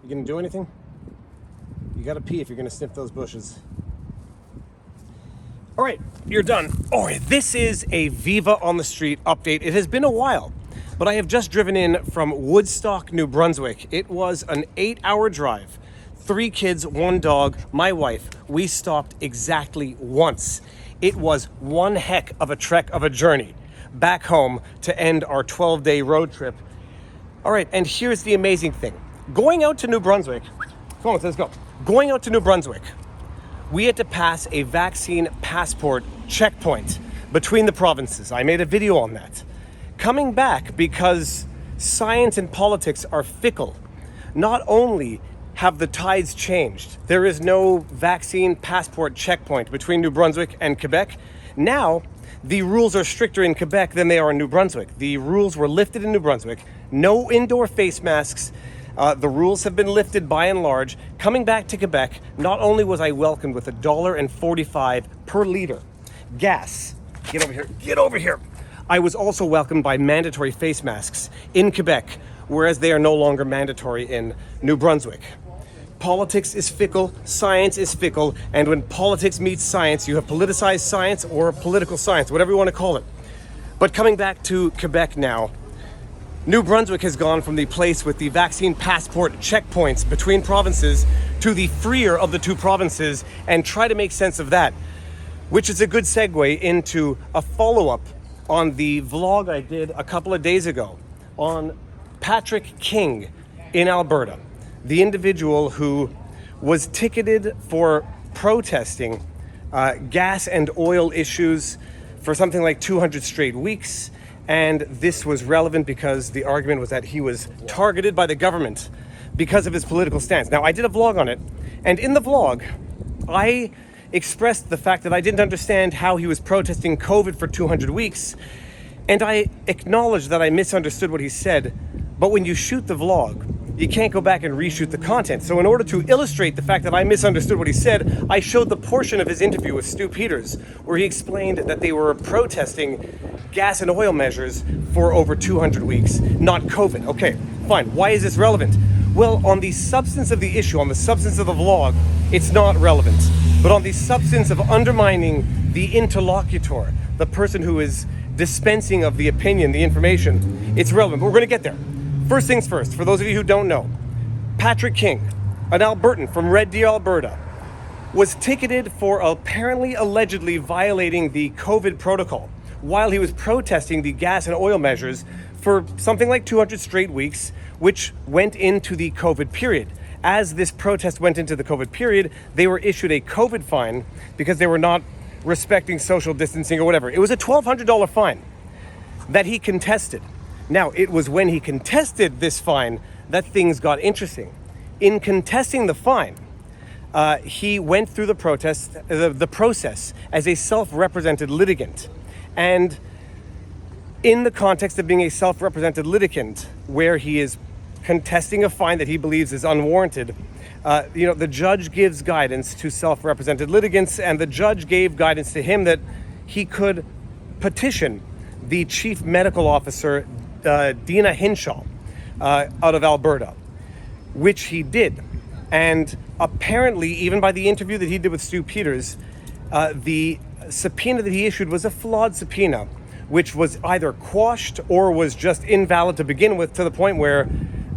You gonna do anything? You gotta pee if you're gonna sniff those bushes. All right, you're done. All right, this is a Viva on the Street update. It has been a while, but I have just driven in from Woodstock, New Brunswick. It was an 8-hour drive. 3 kids, 1 dog, my wife. We stopped exactly once. It was one heck of a trek of a journey back home to end our 12-day road trip. All right, and here's the amazing thing. Going out to New Brunswick, come on, let's go. Going out to New Brunswick, we had to pass a vaccine passport checkpoint between the provinces. I made a video on that. Coming back, because science and politics are fickle, not only have the tides changed, there is no vaccine passport checkpoint between New Brunswick and Quebec. Now, the rules are stricter in Quebec than they are in New Brunswick. The rules were lifted in New Brunswick. No indoor face masks. The rules have been lifted by and large. Coming back to Quebec, not only was I welcomed with $1.45 per liter gas. Get over here. Get over here. I was also welcomed by mandatory face masks in Quebec, whereas they are no longer mandatory in New Brunswick. Politics is fickle, science is fickle, and when politics meets science, you have politicized science or political science, whatever you want to call it. But coming back to Quebec now, New Brunswick has gone from the place with the vaccine passport checkpoints between provinces to the freer of the 2 provinces, and try to make sense of that, which is a good segue into a follow-up on the vlog I did a couple of days ago on Patrick King in Alberta, the individual who was ticketed for protesting gas and oil issues for something like 200 straight weeks. And this was relevant because the argument was that he was targeted by the government because of his political stance. Now, I did a vlog on it, and in the vlog, I expressed the fact that I didn't understand how he was protesting COVID for 200 weeks, and I acknowledged that I misunderstood what he said. But when you shoot the vlog, you can't go back and reshoot the content. So in order to illustrate the fact that I misunderstood what he said, I showed the portion of his interview with Stu Peters where he explained that they were protesting gas and oil measures for over 200 weeks, not COVID. Okay, fine. Why is this relevant? Well, on the substance of the issue, on the substance of the vlog, it's not relevant. But on the substance of undermining the interlocutor, the person who is dispensing of the opinion, the information, it's relevant. But we're going to get there. First things first, for those of you who don't know, Patrick King, an Albertan from Red Deer, Alberta, was ticketed for apparently, allegedly violating the COVID protocol while he was protesting the gas and oil measures for something like 200 straight weeks, which went into the COVID period. As this protest went into the COVID period, they were issued a COVID fine because they were not respecting social distancing or whatever. It was a $1,200 fine that he contested. Now, it was when he contested this fine that things got interesting. In contesting the fine, he went through the process as a self-represented litigant. And in the context of being a self-represented litigant, where he is contesting a fine that he believes is unwarranted, the judge gives guidance to self-represented litigants, and the judge gave guidance to him that he could petition the chief medical officer, Dina Hinshaw, out of Alberta, which he did. And apparently, even by the interview that he did with Stu Peters, the subpoena that he issued was a flawed subpoena, which was either quashed or was just invalid to begin with, to the point where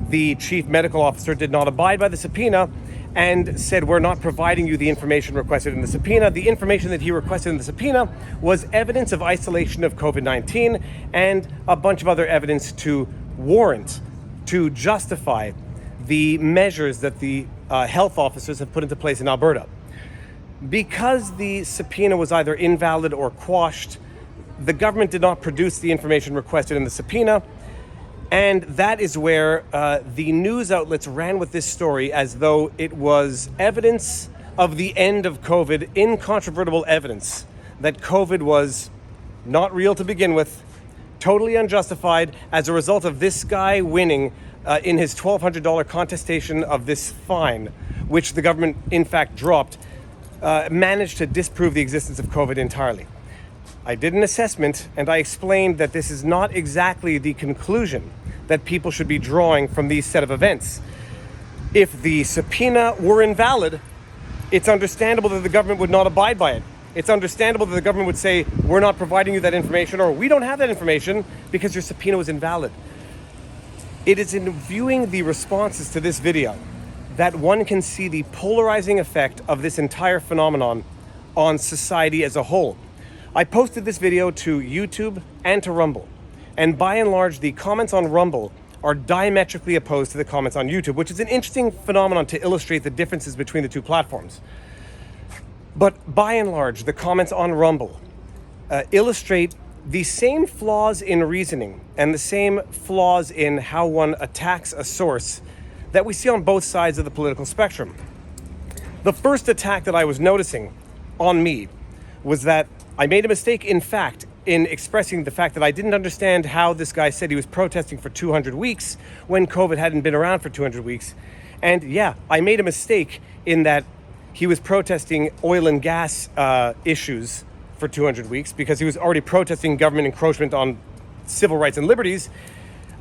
the chief medical officer did not abide by the subpoena and said, we're not providing you the information requested in the subpoena. The information that he requested in the subpoena was evidence of isolation of COVID-19 and a bunch of other evidence to warrant, to justify the measures that the health officers have put into place in Alberta. Because the subpoena was either invalid or quashed, the government did not produce the information requested in the subpoena. And that is where the news outlets ran with this story as though it was evidence of the end of COVID, incontrovertible evidence that COVID was not real to begin with, totally unjustified as a result of this guy winning in his $1,200 contestation of this fine, which the government in fact dropped, managed to disprove the existence of COVID entirely. I did an assessment and I explained that this is not exactly the conclusion that people should be drawing from these set of events. If the subpoena were invalid, it's understandable that the government would not abide by it. It's understandable that the government would say, we're not providing you that information, or we don't have that information because your subpoena was invalid. It is in viewing the responses to this video that one can see the polarizing effect of this entire phenomenon on society as a whole. I posted this video to YouTube and to Rumble, and by and large, the comments on Rumble are diametrically opposed to the comments on YouTube, which is an interesting phenomenon to illustrate the differences between the two platforms. But by and large, the comments on Rumble illustrate the same flaws in reasoning and the same flaws in how one attacks a source that we see on both sides of the political spectrum. The first attack that I was noticing on me was that I made a mistake, in fact, in expressing the fact that I didn't understand how this guy said he was protesting for 200 weeks when COVID hadn't been around for 200 weeks. And yeah, I made a mistake in that he was protesting oil and gas issues for 200 weeks because he was already protesting government encroachment on civil rights and liberties.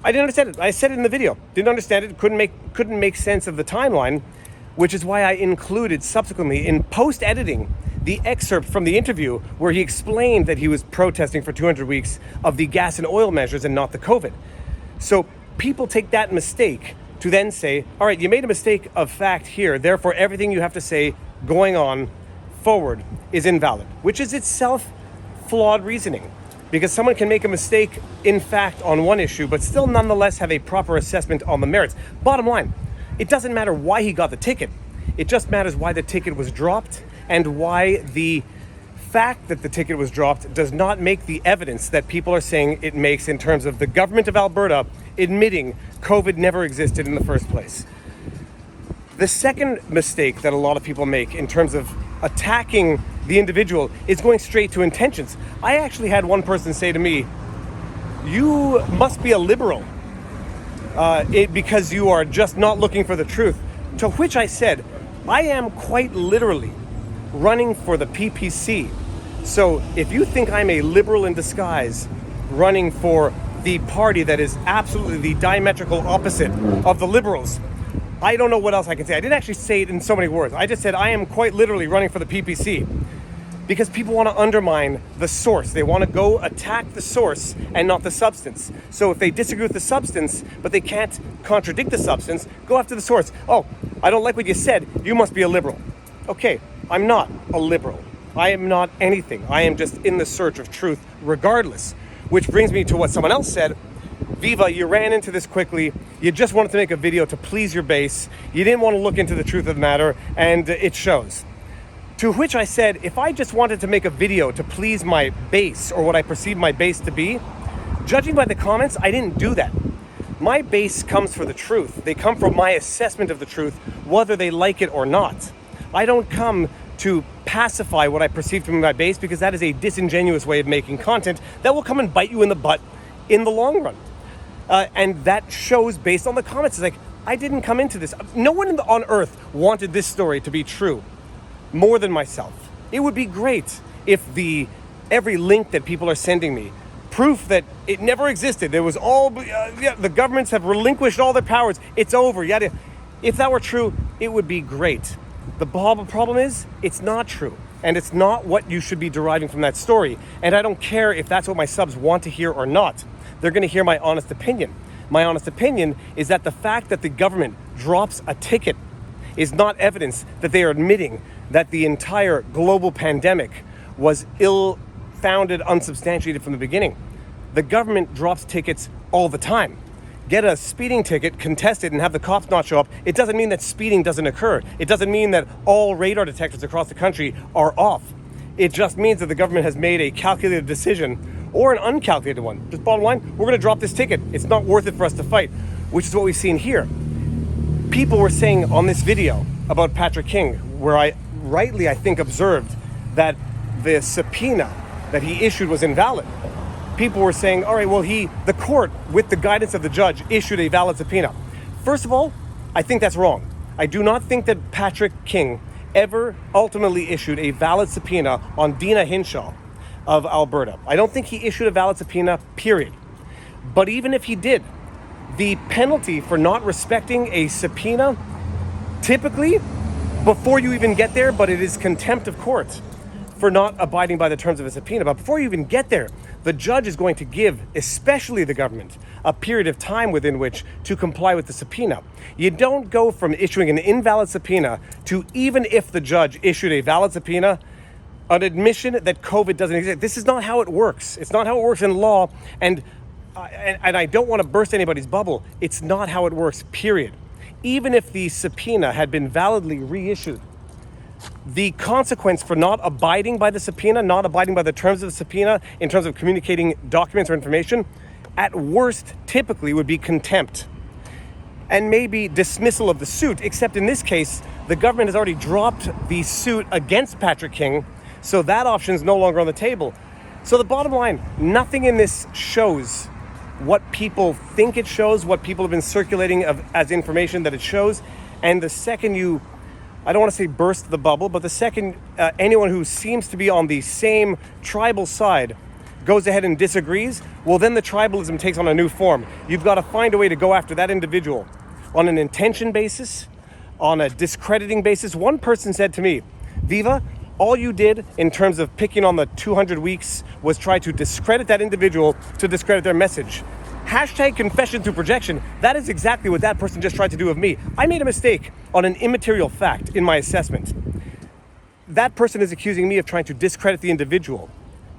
I didn't understand it. I said it in the video. Didn't understand it. Couldn't make sense of the timeline, which is why I included subsequently in post-editing the excerpt from the interview where he explained that he was protesting for 200 weeks of the gas and oil measures and not the COVID. So people take that mistake to then say, all right, you made a mistake of fact here, therefore everything you have to say going on forward is invalid, which is itself flawed reasoning, because someone can make a mistake in fact on one issue, but still nonetheless have a proper assessment on the merits. Bottom line, it doesn't matter why he got the ticket. It just matters why the ticket was dropped, and why the fact that the ticket was dropped does not make the evidence that people are saying it makes in terms of the government of Alberta admitting COVID never existed in the first place. The second mistake that a lot of people make in terms of attacking the individual is going straight to intentions. I actually had one person say to me, you must be a liberal because you are just not looking for the truth. To which I said, I am quite literally running for the PPC. So if you think I'm a liberal in disguise running for the party that is absolutely the diametrical opposite of the liberals, I don't know what else I can say. I didn't actually say it in so many words. I just said I am quite literally running for the PPC because people want to undermine the source. They want to go attack the source and not the substance. So if they disagree with the substance, but they can't contradict the substance, go after the source. Oh, I don't like what you said. You must be a liberal. Okay, I'm not a liberal. I am not anything. I am just in the search of truth regardless. Which brings me to what someone else said. Viva, you ran into this quickly. You just wanted to make a video to please your base. You didn't want to look into the truth of the matter, and it shows. To which I said, if I just wanted to make a video to please my base, or what I perceive my base to be, judging by the comments, I didn't do that. My base comes for the truth. They come from my assessment of the truth, whether they like it or not. I don't come to pacify what I perceive to be my base, because that is a disingenuous way of making content that will come and bite you in the butt in the long run. And that shows based on the comments. It's like, I didn't come into this. No one on earth wanted this story to be true more than myself. It would be great if every link that people are sending me, proof that it never existed, there was all, the governments have relinquished all their powers, it's over, yada. If that were true, it would be great. The problem is, it's not true. And it's not what you should be deriving from that story. And I don't care if that's what my subs want to hear or not. They're going to hear my honest opinion. My honest opinion is that the fact that the government drops a ticket is not evidence that they are admitting that the entire global pandemic was ill-founded, unsubstantiated from the beginning. The government drops tickets all the time. Get a speeding ticket, contest it, and have the cops not show up. It doesn't mean that speeding doesn't occur. It doesn't mean that all radar detectors across the country are off. It just means that the government has made a calculated decision or an uncalculated one. Just bottom line, we're going to drop this ticket. It's not worth it for us to fight, which is what we've seen here. People were saying on this video about Patrick King, where I rightly, I think, observed that the subpoena that he issued was invalid. People were saying, all right, well, the court, with the guidance of the judge, issued a valid subpoena. First of all, I think that's wrong. I do not think that Patrick King ever ultimately issued a valid subpoena on Dina Hinshaw of Alberta. I don't think he issued a valid subpoena, period. But even if he did, the penalty for not respecting a subpoena typically before you even get there, but it is contempt of court for not abiding by the terms of a subpoena. But before you even get there, the judge is going to give, especially the government, a period of time within which to comply with the subpoena. You don't go from issuing an invalid subpoena to, even if the judge issued a valid subpoena, an admission that COVID doesn't exist. This is not how it works. It's not how it works in law. And I don't want to burst anybody's bubble. It's not how it works, period. Even if the subpoena had been validly reissued, the consequence for not abiding by the subpoena, not abiding by the terms of the subpoena in terms of communicating documents or information, at worst, typically would be contempt and maybe dismissal of the suit, except in this case, the government has already dropped the suit against Patrick King, so that option is no longer on the table. So the bottom line, nothing in this shows what people think it shows, what people have been circulating as information that it shows, and the second you, I don't want to say burst the bubble, but the second anyone who seems to be on the same tribal side goes ahead and disagrees, well, then the tribalism takes on a new form. You've got to find a way to go after that individual on an intention basis, on a discrediting basis. One person said to me, Viva, all you did in terms of picking on the 200 weeks was try to discredit that individual to discredit their message. Hashtag confession through projection. That is exactly what that person just tried to do of me. I made a mistake on an immaterial fact in my assessment. That person is accusing me of trying to discredit the individual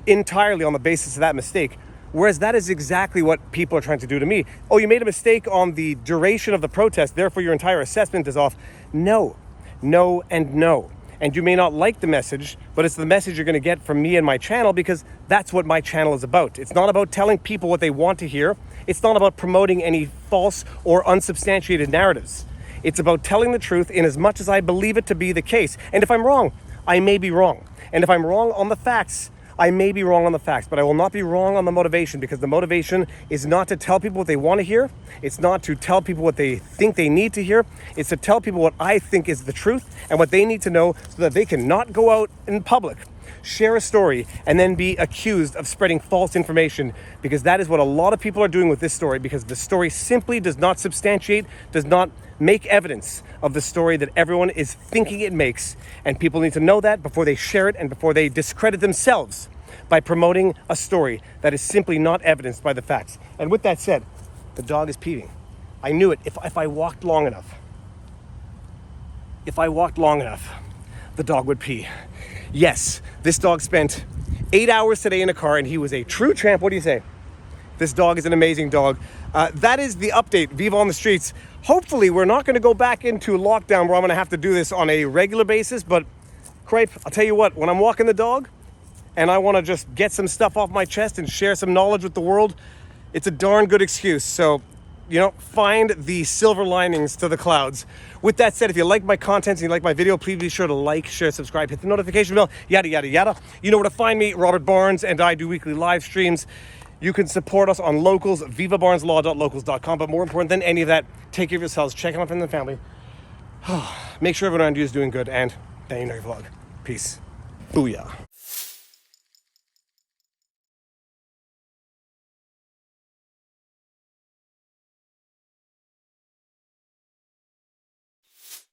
entirely on the basis of that mistake, whereas that is exactly what people are trying to do to me. Oh, you made a mistake on the duration of the protest, therefore your entire assessment is off. No, no, and no. And you may not like the message, but it's the message you're going to get from me and my channel, because that's what my channel is about. It's not about telling people what they want to hear. It's not about promoting any false or unsubstantiated narratives. It's about telling the truth in as much as I believe it to be the case. And if I'm wrong, I may be wrong. And if I'm wrong on the facts, I may be wrong on the facts, but I will not be wrong on the motivation, because the motivation is not to tell people what they want to hear. It's not to tell people what they think they need to hear. It's to tell people what I think is the truth and what they need to know so that they can not go out in public, share a story, and then be accused of spreading false information, because that is what a lot of people are doing with this story, because the story simply does not substantiate, does not make evidence of the story that everyone is thinking it makes. And people need to know that before they share it and before they discredit themselves by promoting a story that is simply not evidenced by the facts. And with that said, the dog is peeing. I knew it. If I walked long enough, the dog would pee. Yes, this dog spent 8 hours today in a car, and he was a true champ. What do you say? This dog is an amazing dog. That is the update. Viva on the streets. Hopefully, we're not going to go back into lockdown where I'm going to have to do this on a regular basis. But, Crepe, I'll tell you what, when I'm walking the dog and I want to just get some stuff off my chest and share some knowledge with the world, it's a darn good excuse. So, find the silver linings to the clouds. With that said, if you like my content and you like my video, please be sure to like, share, subscribe, hit the notification bell, yada, yada, yada. You know where to find me. Robert Barnes and I do weekly live streams. You can support us on Locals, vivabarneslaw.locals.com. But more important than any of that, take care of yourselves, check on friends and family. Make sure everyone around you is doing good, and then you know your vlog. Peace. Booyah.